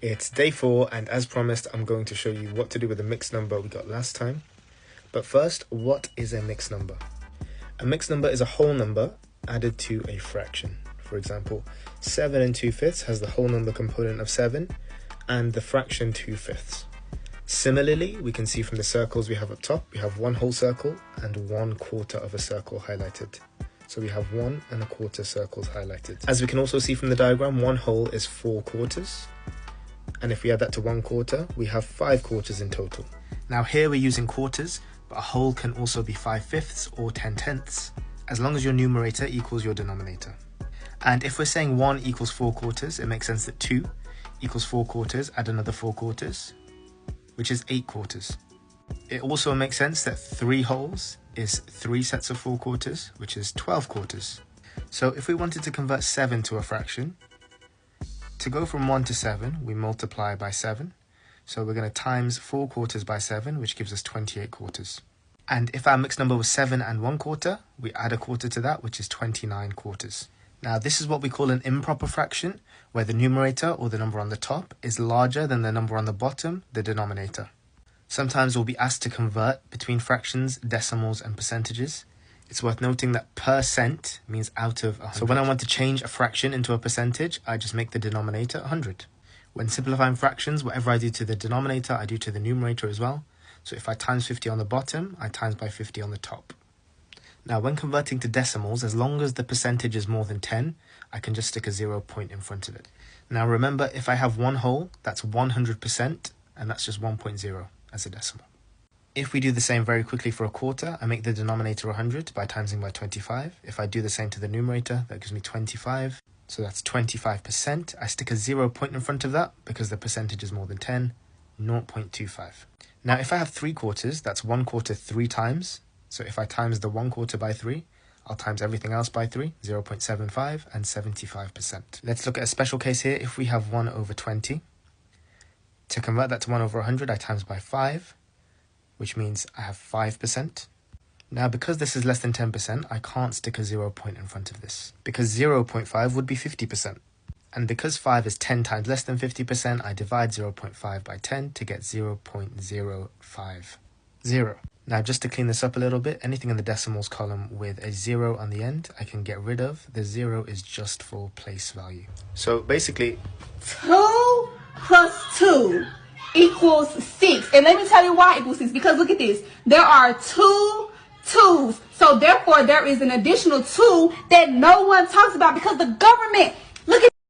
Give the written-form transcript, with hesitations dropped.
It's day 4, and as promised, I'm going to show you what to do with the mixed number we got last time. But first, what is a mixed number? A mixed number is a whole number added to a fraction. For example, 7 2/5 has the whole number component of 7 and the fraction 2/5. Similarly, we can see from the circles we have up top, we have one whole circle and 1/4 of a circle highlighted. So we have 1 1/4 circles highlighted. As we can also see from the diagram, 1 whole is 4/4. And if we add that to 1/4, we have 5/4 in total. Now here we're using quarters, but a whole can also be 5/5 or 10/10, as long as your numerator equals your denominator. And if we're saying 1 equals 4/4, it makes sense that 2 equals 4/4, add another 4/4, which is 8/4. It also makes sense that 3 wholes is 3 sets of 4/4, which is 12/4. So if we wanted to convert 7 to a fraction, to go from 1 to 7, we multiply by 7. So we're going to times 4/4 by 7, which gives us 28/4. And if our mixed number was 7 1/4, we add a quarter to that, which is 29/4. Now this is what we call an improper fraction, where the numerator, or the number on the top, is larger than the number on the bottom, the denominator. Sometimes we'll be asked to convert between fractions, decimals, and percentages. It's worth noting that percent means out of 100. So when I want to change a fraction into a percentage, I just make the denominator 100. When simplifying fractions, whatever I do to the denominator, I do to the numerator as well. So if I times 50 on the bottom, I times by 50 on the top. Now when converting to decimals, as long as the percentage is more than 10, I can just stick a 0 point in front of it. Now remember, if I have one whole, that's 100%, and that's just 1.0 as a decimal. If we do the same very quickly for a quarter, I make the denominator 100 by timesing by 25. If I do the same to the numerator, that gives me 25. So that's 25%. I stick a 0 point in front of that because the percentage is more than 10, 0.25. Now if I have 3/4, that's 1/4 3 times. So if I times the 1/4 by 3, I'll times everything else by 3, 0.75 and 75%. Let's look at a special case here. If we have 1 over 20, to convert that to 1 over 100, I times by 5, which means I have 5%. Now because this is less than 10%, I can't stick a 0 point in front of this, because 0.5 would be 50%. And because 5 is 10 times less than 50%, I divide 0.5 by 10 to get 0.050. Now just to clean this up a little bit, anything in the decimals column with a 0 on the end, I can get rid of. The 0 is just for place value. So basically, 2 plus 2 equals 6. And let me tell you why it equals 6. Because look at this. There are 2 2's. So therefore, there is an additional 2 that no one talks about because the government